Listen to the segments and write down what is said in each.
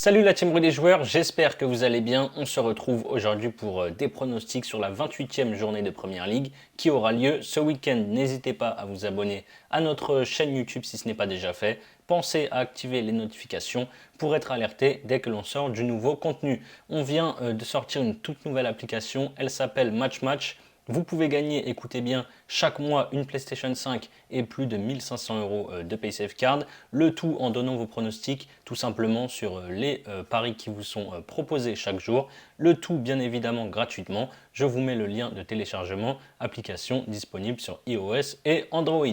Salut la team Rue des joueurs, j'espère que vous allez bien. On se retrouve aujourd'hui pour des pronostics sur la 28e journée de Première Ligue qui aura lieu ce week-end. N'hésitez pas à vous abonner à notre chaîne YouTube si ce n'est pas déjà fait. Pensez à activer les notifications pour être alerté dès que l'on sort du nouveau contenu. On vient de sortir une toute nouvelle application, elle s'appelle Match Match. Vous pouvez gagner, écoutez bien, chaque mois une PlayStation 5 et plus de 1500 euros de PaySafeCard. Le tout en donnant vos pronostics tout simplement sur les paris qui vous sont proposés chaque jour. Le tout bien évidemment gratuitement. Je vous mets le lien de téléchargement, application disponible sur iOS et Android.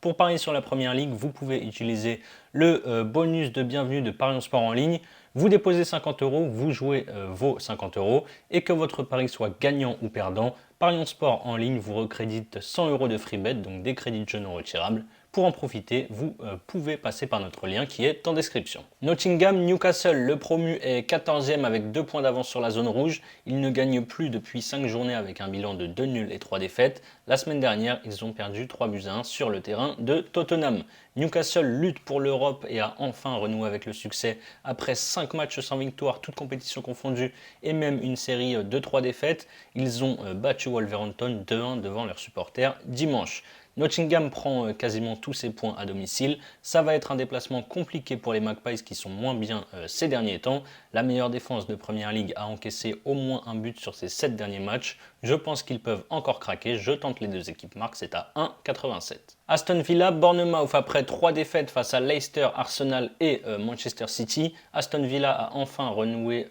Pour parier sur la Première Ligue, vous pouvez utiliser le bonus de bienvenue de Paris en Sport en ligne. Vous déposez 50 euros, vous jouez vos 50 euros et que votre pari soit gagnant ou perdant, Parions Sport en ligne vous recrédite 100 euros de free bet, donc des crédits de jeu non retirables. Pour en profiter, vous pouvez passer par notre lien qui est en description. Nottingham, Newcastle, le promu est 14e avec 2 points d'avance sur la zone rouge. Il ne gagne plus depuis 5 journées avec un bilan de 2 nuls et 3 défaites. La semaine dernière, ils ont perdu 3 buts à 1 sur le terrain de Tottenham. Newcastle lutte pour l'Europe et a enfin renoué avec le succès après 5 matchs sans victoire, toutes compétitions confondues et même une série de 3 défaites. Ils ont battu Wolverhampton 2-1 devant leurs supporters dimanche. Nottingham prend quasiment tous ses points à domicile. Ça va être un déplacement compliqué pour les Magpies qui sont moins bien ces derniers temps. La meilleure défense de Première Ligue a encaissé au moins un but sur ses 7 derniers matchs. Je pense qu'ils peuvent encore craquer. Je tente les deux équipes marques, c'est à 1,87. Aston Villa, Bournemouth après 3 défaites face à Leicester, Arsenal et Manchester City. Aston Villa a enfin renoué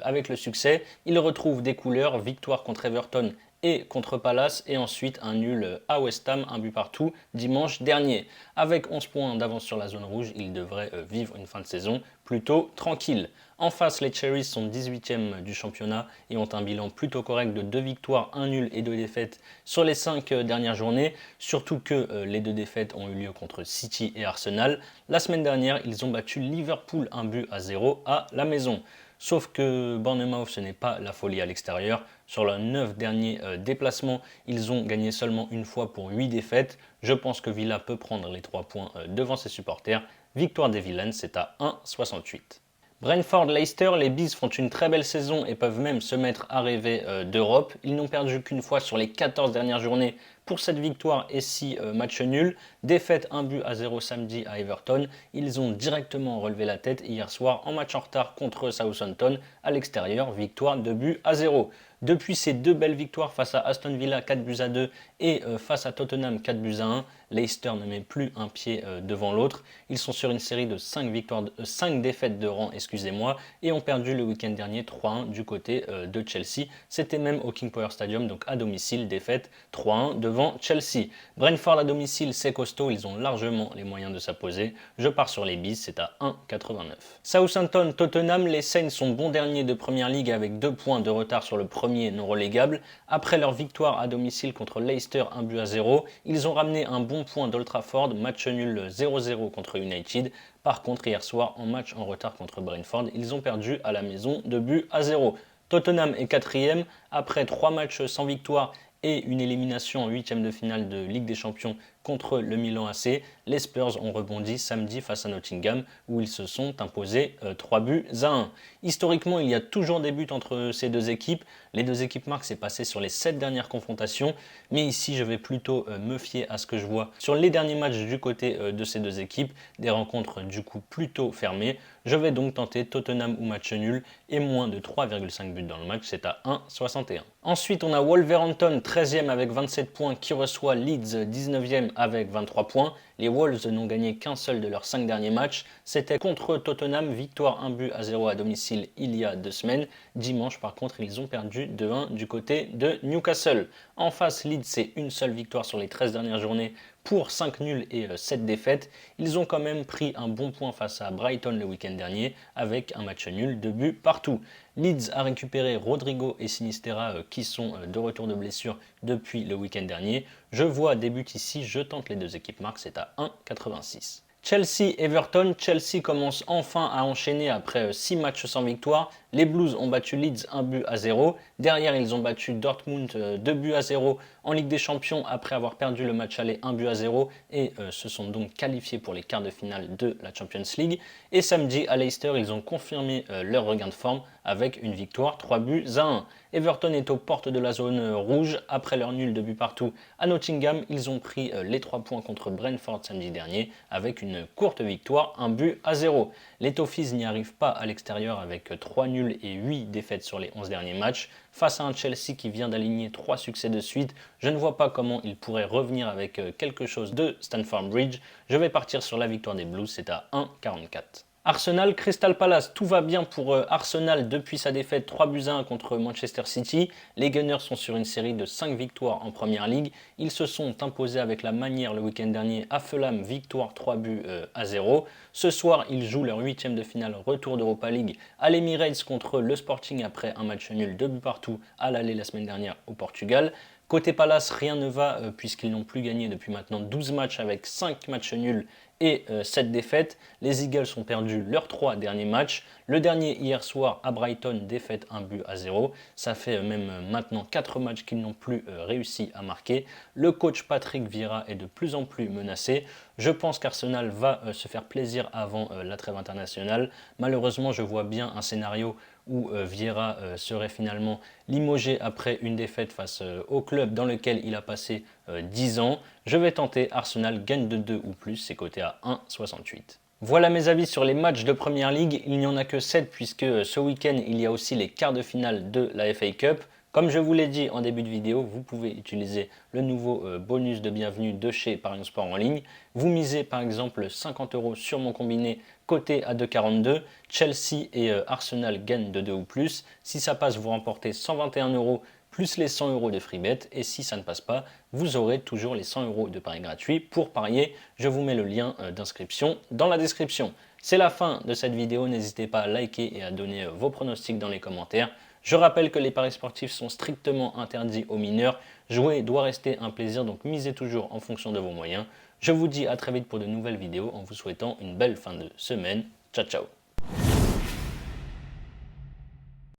avec le succès. Il retrouve des couleurs, victoire contre Everton et contre Palace et ensuite un nul à West Ham, un but partout dimanche dernier. Avec 11 points d'avance sur la zone rouge, il devrait vivre une fin de saison plutôt tranquille. En face, les Cherries sont 18e du championnat et ont un bilan plutôt correct de 2 victoires, 1 nul et 2 défaites sur les 5 dernières journées, surtout que les 2 défaites ont eu lieu contre City et Arsenal. La semaine dernière, ils ont battu Liverpool 1 but à 0 à la maison. Sauf que Bournemouth, ce n'est pas la folie à l'extérieur. Sur leurs 9 derniers déplacements, ils ont gagné seulement une fois pour 8 défaites. Je pense que Villa peut prendre les 3 points devant ses supporters. Victoire des Villains, c'est à 1,68. Brentford-Leicester, les Bees font une très belle saison et peuvent même se mettre à rêver d'Europe. Ils n'ont perdu qu'une fois sur les 14 dernières journées pour cette victoire et 6 matchs nuls. Défaite 1 but à 0 samedi à Everton. Ils ont directement relevé la tête hier soir en match en retard contre Southampton à l'extérieur. Victoire 2 buts à 0. Depuis ces 2 belles victoires face à Aston Villa 4 buts à 2 et face à Tottenham 4 buts à 1, Leicester ne met plus un pied devant l'autre. Ils sont sur une série de 5 défaites de rang, excusez-moi, et ont perdu le week-end dernier 3-1 du côté de Chelsea. C'était même au King Power Stadium, donc à domicile, défaite 3-1 devant Chelsea. Brentford à domicile, c'est costaud, ils ont largement les moyens de s'imposer. Je pars sur les Bees, c'est à 1,89. Southampton, Tottenham, les Saints sont bons derniers de Première Ligue avec 2 points de retard sur le premier non relégable. Après leur victoire à domicile contre Leicester 1 but à 0, ils ont ramené un bon point d'Old Trafford, match nul 0-0 contre United. Par contre, hier soir, en match en retard contre Brentford, ils ont perdu à la maison 2 buts à 0. Tottenham est 4e après 3 matchs sans victoire et une élimination en 8e de finale de Ligue des Champions contre le Milan AC. Les Spurs ont rebondi samedi face à Nottingham où ils se sont imposés 3 buts à 1. Historiquement, il y a toujours des buts entre ces deux équipes. Les deux équipes marquent, c'est passé sur les 7 dernières confrontations. Mais ici, je vais plutôt me fier à ce que je vois sur les derniers matchs du côté de ces deux équipes. Des rencontres du coup plutôt fermées. Je vais donc tenter Tottenham ou match nul et moins de 3,5 buts dans le match, c'est à 1,61. Ensuite, on a Wolverhampton 13e avec 27 points qui reçoit Leeds 19e avec 23 points. Les Wolves n'ont gagné qu'un seul de leurs 5 derniers matchs. C'était contre Tottenham, victoire 1 but à 0 à domicile il y a 2 semaines. Dimanche, par contre, ils ont perdu 2-1 du côté de Newcastle. En face, Leeds, c'est une seule victoire sur les 13 dernières journées pour 5 nuls et 7 défaites. Ils ont quand même pris un bon point face à Brighton le week-end dernier avec un match nul, 2 buts partout. Leeds a récupéré Rodrigo et Sinistera qui sont de retour de blessure depuis le week-end dernier. Je vois des buts ici, je tente les deux équipes marques, c'est à 1,86. Chelsea-Everton, Chelsea commence enfin à enchaîner après 6 matchs sans victoire. Les Blues ont battu Leeds 1-0. Derrière, ils ont battu Dortmund 2-0 en Ligue des Champions après avoir perdu le match aller 1-0 et se sont donc qualifiés pour les quarts de finale de la Champions League. Et samedi, à Leicester, ils ont confirmé leur regain de forme avec une victoire 3-1. Everton est aux portes de la zone rouge. Après leur nul de but partout à Nottingham, ils ont pris les 3 points contre Brentford samedi dernier avec une courte victoire 1-0. Les Toffees n'y arrivent pas à l'extérieur avec 3 nuls et 8 défaites sur les 11 derniers matchs. Face à un Chelsea qui vient d'aligner 3 succès de suite, je ne vois pas comment ils pourraient revenir avec quelque chose de Stamford Bridge. Je vais partir sur la victoire des Blues, c'est à 1,44. Arsenal, Crystal Palace, tout va bien pour Arsenal depuis sa défaite 3-1 contre Manchester City. Les Gunners sont sur une série de 5 victoires en Première Ligue. Ils se sont imposés avec la manière le week-end dernier à Fulham, victoire 3-0. Ce soir, ils jouent leur 8e de finale retour d'Europa League à l'Emirates contre le Sporting après un match nul 2 buts partout à l'aller la semaine dernière au Portugal. Côté Palace, rien ne va puisqu'ils n'ont plus gagné depuis maintenant 12 matchs avec 5 matchs nuls et 7 défaites. Les Eagles ont perdu leurs 3 derniers matchs. Le dernier hier soir à Brighton, défaite 1-0. Ça fait même maintenant 4 matchs qu'ils n'ont plus réussi à marquer. Le coach Patrick Vieira est de plus en plus menacé. Je pense qu'Arsenal va se faire plaisir avant la trêve internationale. Malheureusement, je vois bien un scénario où Vieira serait finalement limogé après une défaite face au club dans lequel il a passé 10 ans. Je vais tenter Arsenal gagne de 2 ou plus, c'est coté à 1,68. Voilà mes avis sur les matchs de Première Ligue. Il n'y en a que 7 puisque ce week-end il y a aussi les quarts de finale de la FA Cup. Comme je vous l'ai dit en début de vidéo, vous pouvez utiliser le nouveau bonus de bienvenue de chez Paris Sport en ligne. Vous misez par exemple 50 € sur mon combiné coté à 2,42. Chelsea et Arsenal gagnent de 2 ou plus. Si ça passe, vous remportez 121 € plus les 100 € de free bet. Et si ça ne passe pas, vous aurez toujours les 100 € de paris gratuit. Pour parier, je vous mets le lien d'inscription dans la description. C'est la fin de cette vidéo. N'hésitez pas à liker et à donner vos pronostics dans les commentaires. Je rappelle que les paris sportifs sont strictement interdits aux mineurs. Jouer doit rester un plaisir, donc misez toujours en fonction de vos moyens. Je vous dis à très vite pour de nouvelles vidéos en vous souhaitant une belle fin de semaine. Ciao ciao.